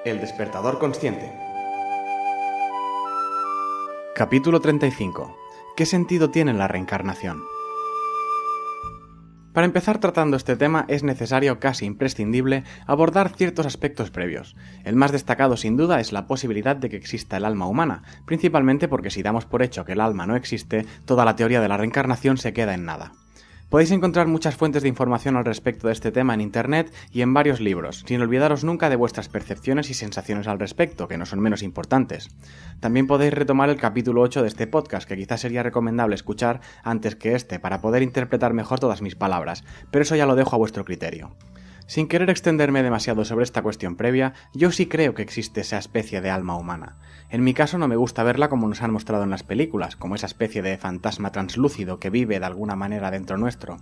El despertador consciente. Capítulo 35. ¿Qué sentido tiene la reencarnación? Para empezar tratando este tema es necesario, casi imprescindible, abordar ciertos aspectos previos. El más destacado sin duda es la posibilidad de que exista el alma humana, principalmente porque si damos por hecho que el alma no existe, toda la teoría de la reencarnación se queda en nada. Podéis encontrar muchas fuentes de información al respecto de este tema en internet y en varios libros, sin olvidaros nunca de vuestras percepciones y sensaciones al respecto, que no son menos importantes. También podéis retomar el capítulo 8 de este podcast, que quizás sería recomendable escuchar antes que este, para poder interpretar mejor todas mis palabras, pero eso ya lo dejo a vuestro criterio. Sin querer extenderme demasiado sobre esta cuestión previa, yo sí creo que existe esa especie de alma humana. En mi caso no me gusta verla como nos han mostrado en las películas, como esa especie de fantasma translúcido que vive de alguna manera dentro nuestro.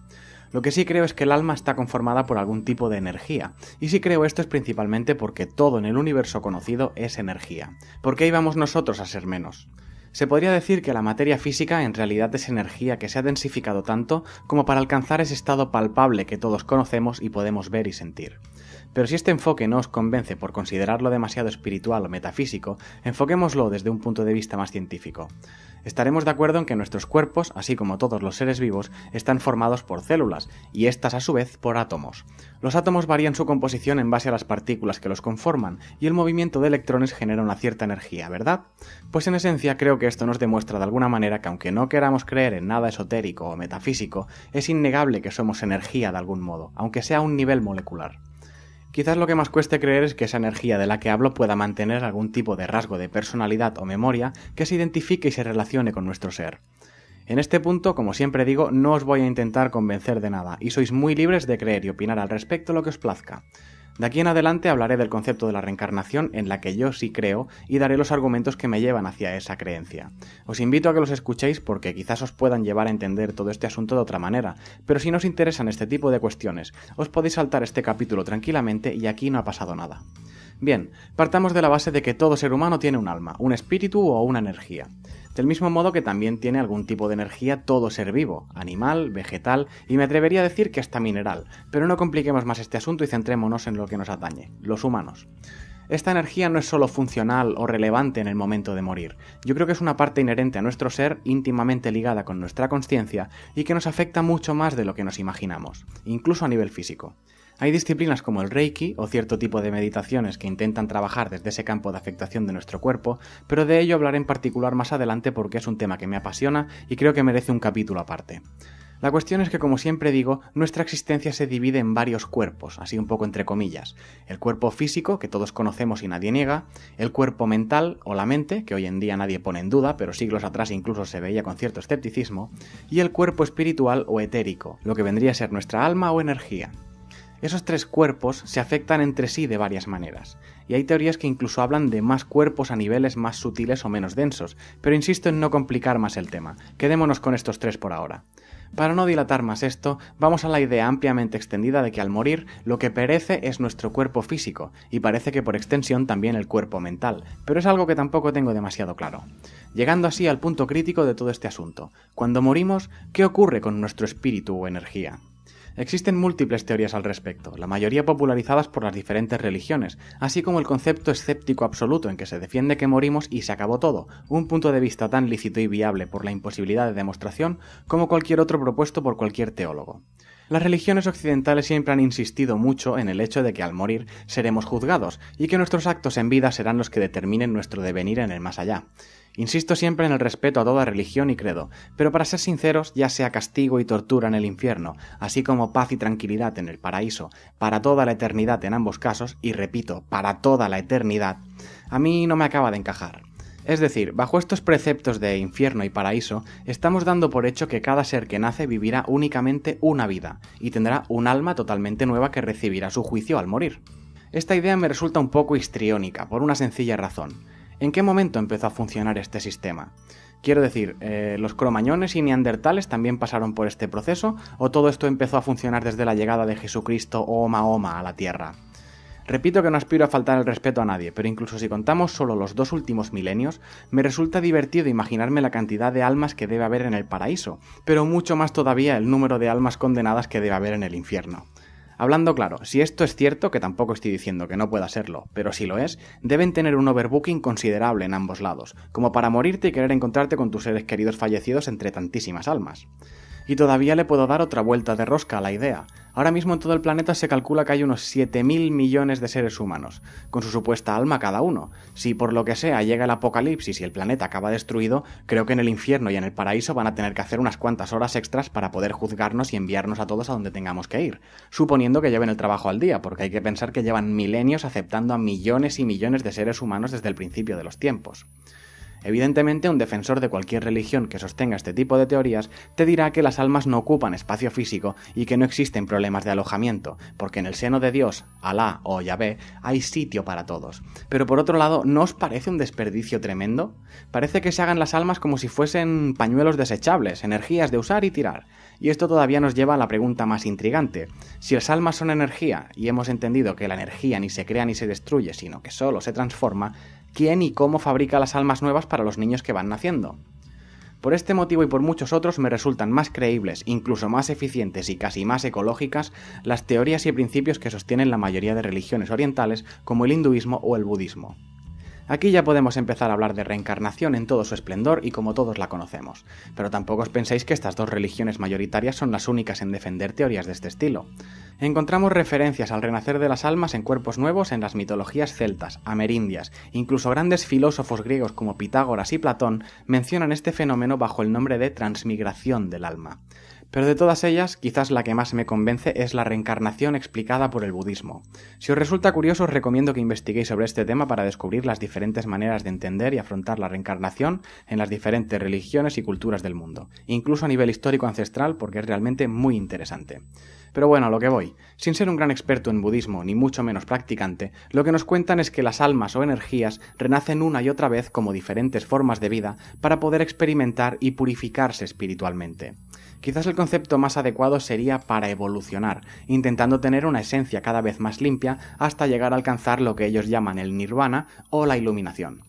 Lo que sí creo es que el alma está conformada por algún tipo de energía, y si creo esto es principalmente porque todo en el universo conocido es energía. ¿Por qué íbamos nosotros a ser menos? Se podría decir que la materia física en realidad es energía que se ha densificado tanto como para alcanzar ese estado palpable que todos conocemos y podemos ver y sentir. Pero si este enfoque no os convence por considerarlo demasiado espiritual o metafísico, enfoquémoslo desde un punto de vista más científico. Estaremos de acuerdo en que nuestros cuerpos, así como todos los seres vivos, están formados por células, y estas a su vez por átomos. Los átomos varían su composición en base a las partículas que los conforman, y el movimiento de electrones genera una cierta energía, ¿verdad? Pues en esencia creo que esto nos demuestra de alguna manera que aunque no queramos creer en nada esotérico o metafísico, es innegable que somos energía de algún modo, aunque sea a un nivel molecular. Quizás lo que más cueste creer es que esa energía de la que hablo pueda mantener algún tipo de rasgo de personalidad o memoria que se identifique y se relacione con nuestro ser. En este punto, como siempre digo, no os voy a intentar convencer de nada, y sois muy libres de creer y opinar al respecto lo que os plazca. De aquí en adelante hablaré del concepto de la reencarnación, en la que yo sí creo, y daré los argumentos que me llevan hacia esa creencia. Os invito a que los escuchéis porque quizás os puedan llevar a entender todo este asunto de otra manera, pero si no os interesan este tipo de cuestiones, os podéis saltar este capítulo tranquilamente y aquí no ha pasado nada. Bien, partamos de la base de que todo ser humano tiene un alma, un espíritu o una energía. Del mismo modo que también tiene algún tipo de energía todo ser vivo, animal, vegetal y me atrevería a decir que hasta mineral, pero no compliquemos más este asunto y centrémonos en lo que nos atañe, los humanos. Esta energía no es solo funcional o relevante en el momento de morir, yo creo que es una parte inherente a nuestro ser, íntimamente ligada con nuestra consciencia y que nos afecta mucho más de lo que nos imaginamos, incluso a nivel físico. Hay disciplinas como el Reiki o cierto tipo de meditaciones que intentan trabajar desde ese campo de afectación de nuestro cuerpo, pero de ello hablaré en particular más adelante porque es un tema que me apasiona y creo que merece un capítulo aparte. La cuestión es que, como siempre digo, nuestra existencia se divide en varios cuerpos, así un poco entre comillas. El cuerpo físico, que todos conocemos y nadie niega, el cuerpo mental o la mente, que hoy en día nadie pone en duda, pero siglos atrás incluso se veía con cierto escepticismo, y el cuerpo espiritual o etérico, lo que vendría a ser nuestra alma o energía. Esos tres cuerpos se afectan entre sí de varias maneras, y hay teorías que incluso hablan de más cuerpos a niveles más sutiles o menos densos, pero insisto en no complicar más el tema, quedémonos con estos tres por ahora. Para no dilatar más esto, vamos a la idea ampliamente extendida de que al morir lo que perece es nuestro cuerpo físico, y parece que por extensión también el cuerpo mental, pero es algo que tampoco tengo demasiado claro. Llegando así al punto crítico de todo este asunto, cuando morimos, ¿qué ocurre con nuestro espíritu o energía? Existen múltiples teorías al respecto, la mayoría popularizadas por las diferentes religiones, así como el concepto escéptico absoluto en que se defiende que morimos y se acabó todo, un punto de vista tan lícito y viable por la imposibilidad de demostración como cualquier otro propuesto por cualquier teólogo. Las religiones occidentales siempre han insistido mucho en el hecho de que al morir seremos juzgados y que nuestros actos en vida serán los que determinen nuestro devenir en el más allá. Insisto siempre en el respeto a toda religión y credo, pero para ser sinceros, ya sea castigo y tortura en el infierno, así como paz y tranquilidad en el paraíso, para toda la eternidad en ambos casos, y repito, para toda la eternidad, a mí no me acaba de encajar. Es decir, bajo estos preceptos de infierno y paraíso, estamos dando por hecho que cada ser que nace vivirá únicamente una vida, y tendrá un alma totalmente nueva que recibirá su juicio al morir. Esta idea me resulta un poco histriónica, por una sencilla razón. ¿En qué momento empezó a funcionar este sistema? Quiero decir, ¿los cromañones y neandertales también pasaron por este proceso, o todo esto empezó a funcionar desde la llegada de Jesucristo o Mahoma a la Tierra? Repito que no aspiro a faltar el respeto a nadie, pero incluso si contamos solo los 2 últimos milenios, me resulta divertido imaginarme la cantidad de almas que debe haber en el paraíso, pero mucho más todavía el número de almas condenadas que debe haber en el infierno. Hablando claro, si esto es cierto, que tampoco estoy diciendo que no pueda serlo, pero si lo es, deben tener un overbooking considerable en ambos lados, como para morirte y querer encontrarte con tus seres queridos fallecidos entre tantísimas almas. Y todavía le puedo dar otra vuelta de rosca a la idea. Ahora mismo en todo el planeta se calcula que hay unos 7.000 millones de seres humanos, con su supuesta alma cada uno. Si por lo que sea llega el apocalipsis y el planeta acaba destruido, creo que en el infierno y en el paraíso van a tener que hacer unas cuantas horas extras para poder juzgarnos y enviarnos a todos a donde tengamos que ir, suponiendo que lleven el trabajo al día, porque hay que pensar que llevan milenios aceptando a millones y millones de seres humanos desde el principio de los tiempos. Evidentemente, un defensor de cualquier religión que sostenga este tipo de teorías te dirá que las almas no ocupan espacio físico y que no existen problemas de alojamiento, porque en el seno de Dios, Alá o Yahvé, hay sitio para todos. Pero por otro lado, ¿no os parece un desperdicio tremendo? Parece que se hagan las almas como si fuesen pañuelos desechables, energías de usar y tirar. Y esto todavía nos lleva a la pregunta más intrigante. Si las almas son energía, y hemos entendido que la energía ni se crea ni se destruye, sino que solo se transforma, ¿quién y cómo fabrica las almas nuevas para los niños que van naciendo? Por este motivo y por muchos otros me resultan más creíbles, incluso más eficientes y casi más ecológicas, las teorías y principios que sostienen la mayoría de religiones orientales, como el hinduismo o el budismo. Aquí ya podemos empezar a hablar de reencarnación en todo su esplendor y como todos la conocemos, pero tampoco os penséis que estas dos religiones mayoritarias son las únicas en defender teorías de este estilo. Encontramos referencias al renacer de las almas en cuerpos nuevos en las mitologías celtas, amerindias, incluso grandes filósofos griegos como Pitágoras y Platón mencionan este fenómeno bajo el nombre de transmigración del alma. Pero de todas ellas, quizás la que más me convence es la reencarnación explicada por el budismo. Si os resulta curioso, os recomiendo que investiguéis sobre este tema para descubrir las diferentes maneras de entender y afrontar la reencarnación en las diferentes religiones y culturas del mundo, incluso a nivel histórico ancestral, porque es realmente muy interesante. Pero bueno, a lo que voy. Sin ser un gran experto en budismo, ni mucho menos practicante, lo que nos cuentan es que las almas o energías renacen una y otra vez como diferentes formas de vida para poder experimentar y purificarse espiritualmente. Quizás el concepto más adecuado sería para evolucionar, intentando tener una esencia cada vez más limpia hasta llegar a alcanzar lo que ellos llaman el nirvana o la iluminación.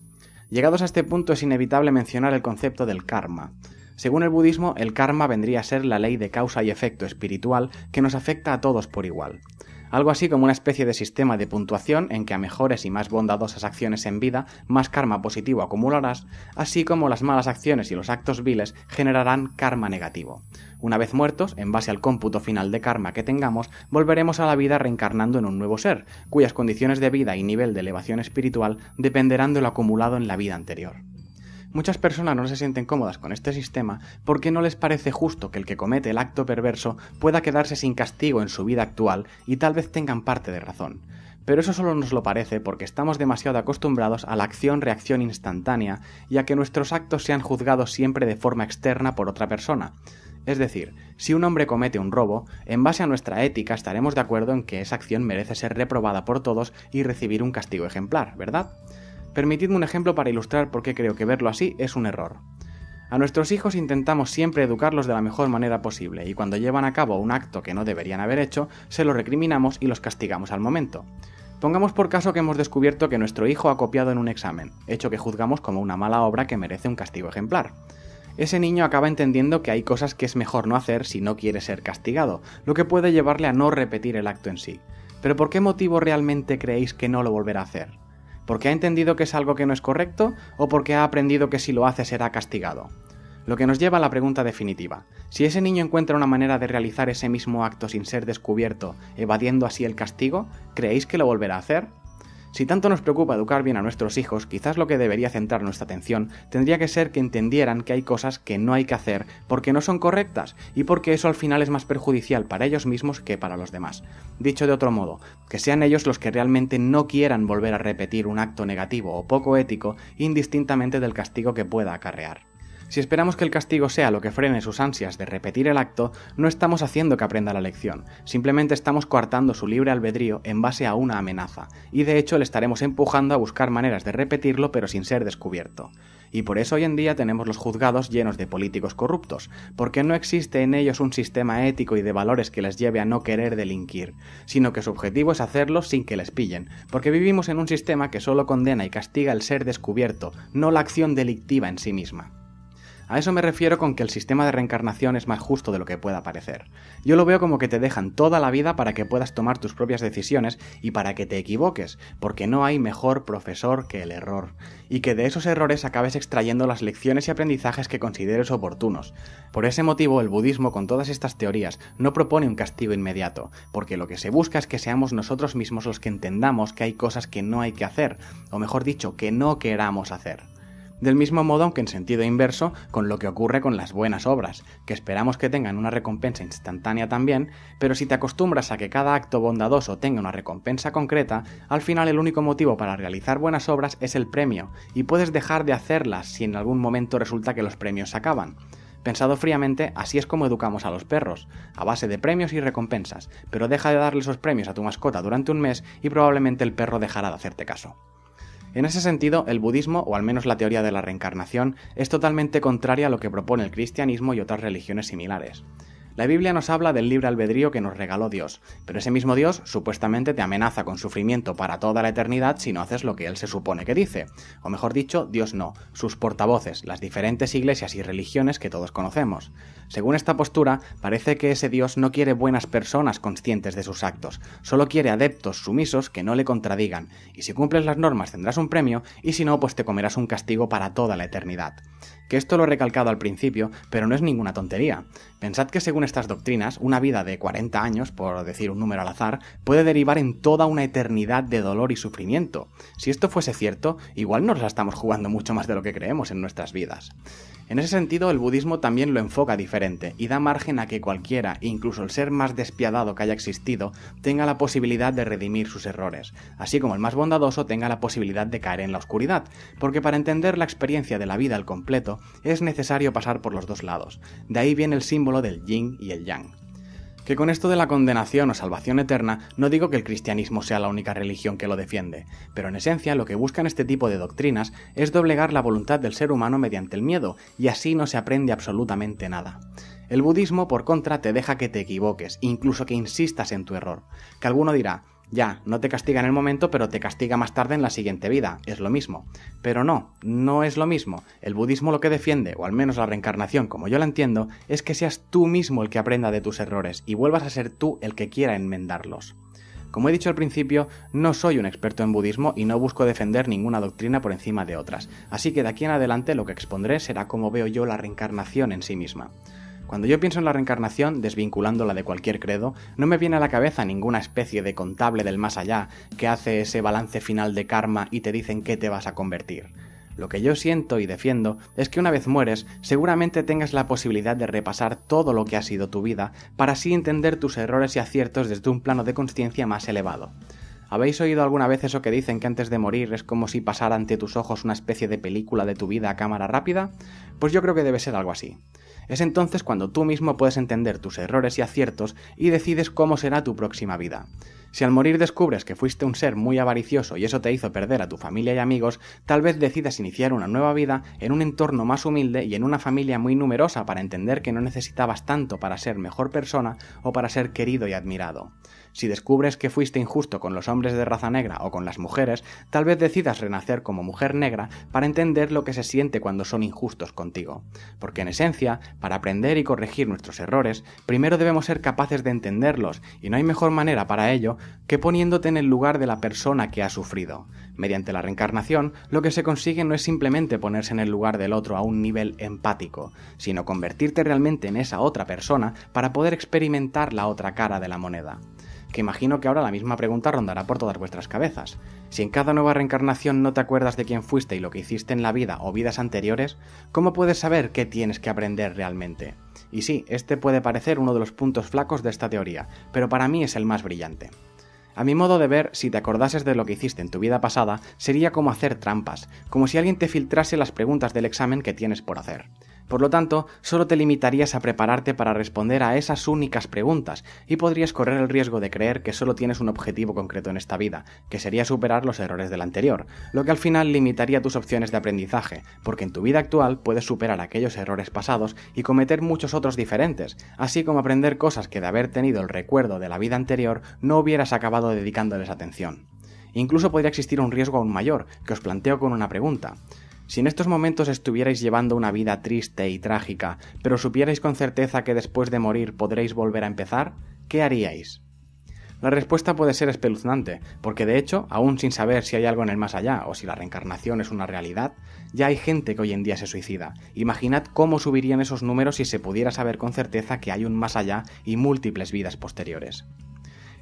Llegados a este punto es inevitable mencionar el concepto del karma. Según el budismo, el karma vendría a ser la ley de causa y efecto espiritual que nos afecta a todos por igual. Algo así como una especie de sistema de puntuación en que a mejores y más bondadosas acciones en vida, más karma positivo acumularás, así como las malas acciones y los actos viles generarán karma negativo. Una vez muertos, en base al cómputo final de karma que tengamos, volveremos a la vida reencarnando en un nuevo ser, cuyas condiciones de vida y nivel de elevación espiritual dependerán de lo acumulado en la vida anterior. Muchas personas no se sienten cómodas con este sistema porque no les parece justo que el que comete el acto perverso pueda quedarse sin castigo en su vida actual y tal vez tengan parte de razón. Pero eso solo nos lo parece porque estamos demasiado acostumbrados a la acción-reacción instantánea y a que nuestros actos sean juzgados siempre de forma externa por otra persona. Es decir, si un hombre comete un robo, en base a nuestra ética estaremos de acuerdo en que esa acción merece ser reprobada por todos y recibir un castigo ejemplar, ¿verdad? Permitidme un ejemplo para ilustrar por qué creo que verlo así es un error. A nuestros hijos intentamos siempre educarlos de la mejor manera posible y cuando llevan a cabo un acto que no deberían haber hecho, se lo recriminamos y los castigamos al momento. Pongamos por caso que hemos descubierto que nuestro hijo ha copiado en un examen, hecho que juzgamos como una mala obra que merece un castigo ejemplar. Ese niño acaba entendiendo que hay cosas que es mejor no hacer si no quiere ser castigado, lo que puede llevarle a no repetir el acto en sí. ¿Pero por qué motivo realmente creéis que no lo volverá a hacer? ¿Porque ha entendido que es algo que no es correcto o porque ha aprendido que si lo hace será castigado? Lo que nos lleva a la pregunta definitiva. Si ese niño encuentra una manera de realizar ese mismo acto sin ser descubierto, evadiendo así el castigo, ¿creéis que lo volverá a hacer? Si tanto nos preocupa educar bien a nuestros hijos, quizás lo que debería centrar nuestra atención tendría que ser que entendieran que hay cosas que no hay que hacer porque no son correctas y porque eso al final es más perjudicial para ellos mismos que para los demás. Dicho de otro modo, que sean ellos los que realmente no quieran volver a repetir un acto negativo o poco ético indistintamente del castigo que pueda acarrear. Si esperamos que el castigo sea lo que frene sus ansias de repetir el acto, no estamos haciendo que aprenda la lección, simplemente estamos coartando su libre albedrío en base a una amenaza, y de hecho le estaremos empujando a buscar maneras de repetirlo pero sin ser descubierto. Y por eso hoy en día tenemos los juzgados llenos de políticos corruptos, porque no existe en ellos un sistema ético y de valores que les lleve a no querer delinquir, sino que su objetivo es hacerlo sin que les pillen, porque vivimos en un sistema que solo condena y castiga el ser descubierto, no la acción delictiva en sí misma. A eso me refiero con que el sistema de reencarnación es más justo de lo que pueda parecer. Yo lo veo como que te dejan toda la vida para que puedas tomar tus propias decisiones y para que te equivoques, porque no hay mejor profesor que el error, y que de esos errores acabes extrayendo las lecciones y aprendizajes que consideres oportunos. Por ese motivo, el budismo, con todas estas teorías, no propone un castigo inmediato, porque lo que se busca es que seamos nosotros mismos los que entendamos que hay cosas que no hay que hacer, o mejor dicho, que no queramos hacer. Del mismo modo, aunque en sentido inverso, con lo que ocurre con las buenas obras, que esperamos que tengan una recompensa instantánea también, pero si te acostumbras a que cada acto bondadoso tenga una recompensa concreta, al final el único motivo para realizar buenas obras es el premio, y puedes dejar de hacerlas si en algún momento resulta que los premios se acaban. Pensado fríamente, así es como educamos a los perros, a base de premios y recompensas, pero deja de darle esos premios a tu mascota durante un mes y probablemente el perro dejará de hacerte caso. En ese sentido, el budismo, o al menos la teoría de la reencarnación, es totalmente contraria a lo que propone el cristianismo y otras religiones similares. La Biblia nos habla del libre albedrío que nos regaló Dios, pero ese mismo Dios supuestamente te amenaza con sufrimiento para toda la eternidad si no haces lo que Él se supone que dice. O mejor dicho, Dios no, sus portavoces, las diferentes iglesias y religiones que todos conocemos. Según esta postura, parece que ese Dios no quiere buenas personas conscientes de sus actos, solo quiere adeptos sumisos que no le contradigan, y si cumples las normas tendrás un premio, y si no, pues te comerás un castigo para toda la eternidad. Que esto lo he recalcado al principio, pero no es ninguna tontería. Pensad que según estas doctrinas, una vida de 40 años, por decir un número al azar, puede derivar en toda una eternidad de dolor y sufrimiento. Si esto fuese cierto, igual nos la estamos jugando mucho más de lo que creemos en nuestras vidas. En ese sentido, el budismo también lo enfoca diferente y da margen a que cualquiera, incluso el ser más despiadado que haya existido, tenga la posibilidad de redimir sus errores, así como el más bondadoso tenga la posibilidad de caer en la oscuridad, porque para entender la experiencia de la vida al completo es necesario pasar por los dos lados. De ahí viene el símbolo del yin y el yang. Que con esto de la condenación o salvación eterna, no digo que el cristianismo sea la única religión que lo defiende, pero en esencia lo que buscan este tipo de doctrinas es doblegar la voluntad del ser humano mediante el miedo, y así no se aprende absolutamente nada. El budismo, por contra, te deja que te equivoques, incluso que insistas en tu error. Que alguno dirá, ya, no te castiga en el momento, pero te castiga más tarde en la siguiente vida, es lo mismo. Pero no es lo mismo. El budismo lo que defiende, o al menos la reencarnación como yo la entiendo, es que seas tú mismo el que aprenda de tus errores y vuelvas a ser tú el que quiera enmendarlos. Como he dicho al principio, no soy un experto en budismo y no busco defender ninguna doctrina por encima de otras, así que de aquí en adelante lo que expondré será cómo veo yo la reencarnación en sí misma. Cuando yo pienso en la reencarnación, desvinculándola de cualquier credo, no me viene a la cabeza ninguna especie de contable del más allá que hace ese balance final de karma y te dicen qué te vas a convertir. Lo que yo siento y defiendo es que una vez mueres, seguramente tengas la posibilidad de repasar todo lo que ha sido tu vida para así entender tus errores y aciertos desde un plano de conciencia más elevado. ¿Habéis oído alguna vez eso que dicen que antes de morir es como si pasara ante tus ojos una especie de película de tu vida a cámara rápida? Pues yo creo que debe ser algo así. Es entonces cuando tú mismo puedes entender tus errores y aciertos y decides cómo será tu próxima vida. Si al morir descubres que fuiste un ser muy avaricioso y eso te hizo perder a tu familia y amigos, tal vez decidas iniciar una nueva vida en un entorno más humilde y en una familia muy numerosa para entender que no necesitabas tanto para ser mejor persona o para ser querido y admirado. Si descubres que fuiste injusto con los hombres de raza negra o con las mujeres, tal vez decidas renacer como mujer negra para entender lo que se siente cuando son injustos contigo. Porque en esencia, para aprender y corregir nuestros errores, primero debemos ser capaces de entenderlos, y no hay mejor manera para ello que poniéndote en el lugar de la persona que ha sufrido. Mediante la reencarnación, lo que se consigue no es simplemente ponerse en el lugar del otro a un nivel empático, sino convertirte realmente en esa otra persona para poder experimentar la otra cara de la moneda. Que imagino que ahora la misma pregunta rondará por todas vuestras cabezas. Si en cada nueva reencarnación no te acuerdas de quién fuiste y lo que hiciste en la vida o vidas anteriores, ¿cómo puedes saber qué tienes que aprender realmente? Y sí, este puede parecer uno de los puntos flacos de esta teoría, pero para mí es el más brillante. A mi modo de ver, si te acordases de lo que hiciste en tu vida pasada, sería como hacer trampas, como si alguien te filtrase las preguntas del examen que tienes por hacer. Por lo tanto, solo te limitarías a prepararte para responder a esas únicas preguntas y podrías correr el riesgo de creer que solo tienes un objetivo concreto en esta vida, que sería superar los errores del anterior, lo que al final limitaría tus opciones de aprendizaje, porque en tu vida actual puedes superar aquellos errores pasados y cometer muchos otros diferentes, así como aprender cosas que de haber tenido el recuerdo de la vida anterior no hubieras acabado dedicándoles atención. Incluso podría existir un riesgo aún mayor, que os planteo con una pregunta. Si en estos momentos estuvierais llevando una vida triste y trágica, pero supierais con certeza que después de morir podréis volver a empezar, ¿qué haríais? La respuesta puede ser espeluznante, porque de hecho, aún sin saber si hay algo en el más allá o si la reencarnación es una realidad, ya hay gente que hoy en día se suicida. Imaginad cómo subirían esos números si se pudiera saber con certeza que hay un más allá y múltiples vidas posteriores.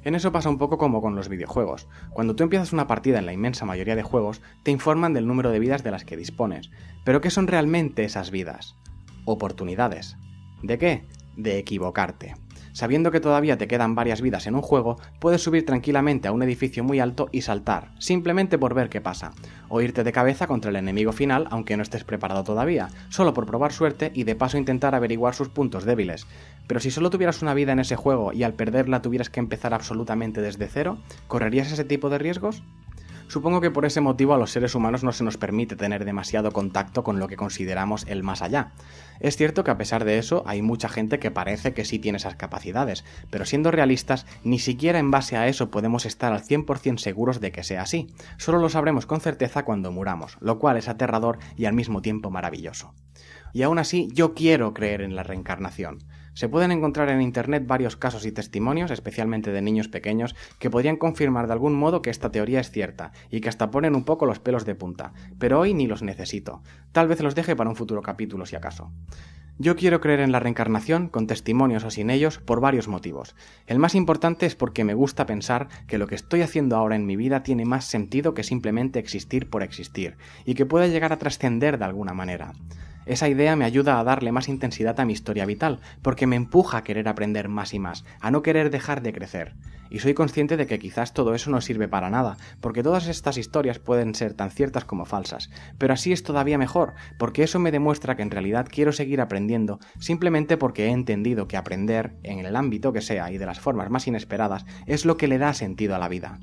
En eso pasa un poco como con los videojuegos. Cuando tú empiezas una partida en la inmensa mayoría de juegos, te informan del número de vidas de las que dispones. ¿Pero qué son realmente esas vidas? Oportunidades. ¿De qué? De equivocarte. Sabiendo que todavía te quedan varias vidas en un juego, puedes subir tranquilamente a un edificio muy alto y saltar, simplemente por ver qué pasa, o irte de cabeza contra el enemigo final aunque no estés preparado todavía, solo por probar suerte y de paso intentar averiguar sus puntos débiles. Pero si solo tuvieras una vida en ese juego y al perderla tuvieras que empezar absolutamente desde cero, ¿correrías ese tipo de riesgos? Supongo que por ese motivo a los seres humanos no se nos permite tener demasiado contacto con lo que consideramos el más allá. Es cierto que a pesar de eso hay mucha gente que parece que sí tiene esas capacidades, pero siendo realistas, ni siquiera en base a eso podemos estar al 100% seguros de que sea así. Solo lo sabremos con certeza cuando muramos, lo cual es aterrador y al mismo tiempo maravilloso. Y aún así, yo quiero creer en la reencarnación. Se pueden encontrar en internet varios casos y testimonios, especialmente de niños pequeños, que podrían confirmar de algún modo que esta teoría es cierta, y que hasta ponen un poco los pelos de punta, pero hoy ni los necesito. Tal vez los deje para un futuro capítulo si acaso. Yo quiero creer en la reencarnación, con testimonios o sin ellos, por varios motivos. El más importante es porque me gusta pensar que lo que estoy haciendo ahora en mi vida tiene más sentido que simplemente existir por existir, y que puede llegar a trascender de alguna manera. Esa idea me ayuda a darle más intensidad a mi historia vital, porque me empuja a querer aprender más y más, a no querer dejar de crecer. Y soy consciente de que quizás todo eso no sirve para nada, porque todas estas historias pueden ser tan ciertas como falsas, pero así es todavía mejor, porque eso me demuestra que en realidad quiero seguir aprendiendo, simplemente porque he entendido que aprender, en el ámbito que sea y de las formas más inesperadas, es lo que le da sentido a la vida.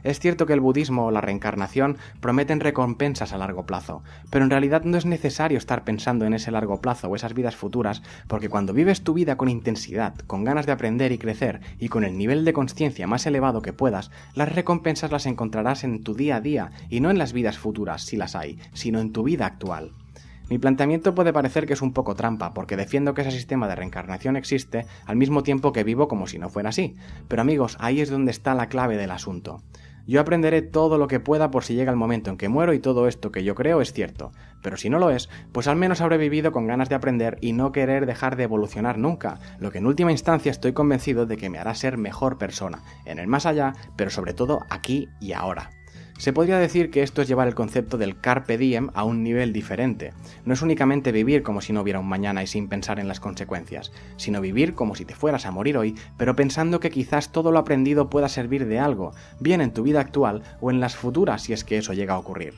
Es cierto que el budismo o la reencarnación prometen recompensas a largo plazo, pero en realidad no es necesario estar pensando en ese largo plazo o esas vidas futuras, porque cuando vives tu vida con intensidad, con ganas de aprender y crecer y con el nivel de consciencia más elevado que puedas, las recompensas las encontrarás en tu día a día y no en las vidas futuras, si las hay, sino en tu vida actual. Mi planteamiento puede parecer que es un poco trampa, porque defiendo que ese sistema de reencarnación existe al mismo tiempo que vivo como si no fuera así, pero amigos, ahí es donde está la clave del asunto. Yo aprenderé todo lo que pueda por si llega el momento en que muero y todo esto que yo creo es cierto, pero si no lo es, pues al menos habré vivido con ganas de aprender y no querer dejar de evolucionar nunca, lo que en última instancia estoy convencido de que me hará ser mejor persona, en el más allá, pero sobre todo aquí y ahora. Se podría decir que esto es llevar el concepto del carpe diem a un nivel diferente. No es únicamente vivir como si no hubiera un mañana y sin pensar en las consecuencias, sino vivir como si te fueras a morir hoy, pero pensando que quizás todo lo aprendido pueda servir de algo, bien en tu vida actual o en las futuras si es que eso llega a ocurrir.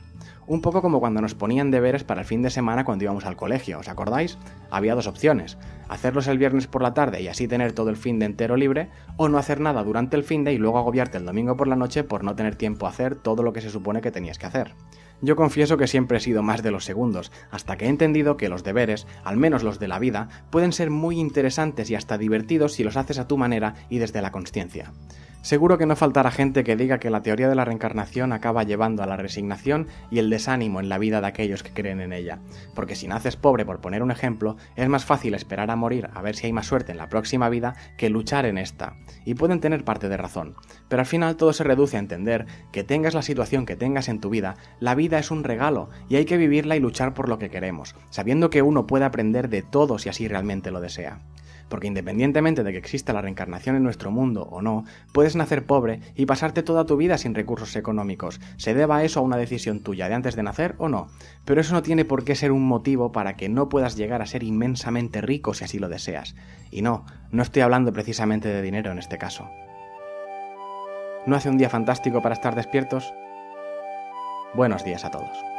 Un poco como cuando nos ponían deberes para el fin de semana cuando íbamos al colegio, ¿os acordáis? Había dos opciones, hacerlos el viernes por la tarde y así tener todo el fin de entero libre, o no hacer nada durante el fin de y luego agobiarte el domingo por la noche por no tener tiempo a hacer todo lo que se supone que tenías que hacer. Yo confieso que siempre he sido más de los segundos, hasta que he entendido que los deberes, al menos los de la vida, pueden ser muy interesantes y hasta divertidos si los haces a tu manera y desde la consciencia. Seguro que no faltará gente que diga que la teoría de la reencarnación acaba llevando a la resignación y el desánimo en la vida de aquellos que creen en ella, porque si naces pobre, por poner un ejemplo, es más fácil esperar a morir a ver si hay más suerte en la próxima vida que luchar en esta, y pueden tener parte de razón, pero al final todo se reduce a entender que tengas la situación que tengas en tu vida, la vida es un regalo y hay que vivirla y luchar por lo que queremos, sabiendo que uno puede aprender de todo si así realmente lo desea. Porque independientemente de que exista la reencarnación en nuestro mundo o no, puedes nacer pobre y pasarte toda tu vida sin recursos económicos, se deba eso a una decisión tuya de antes de nacer o no, pero eso no tiene por qué ser un motivo para que no puedas llegar a ser inmensamente rico si así lo deseas. Y no estoy hablando precisamente de dinero en este caso. ¿No hace un día fantástico para estar despiertos? Buenos días a todos.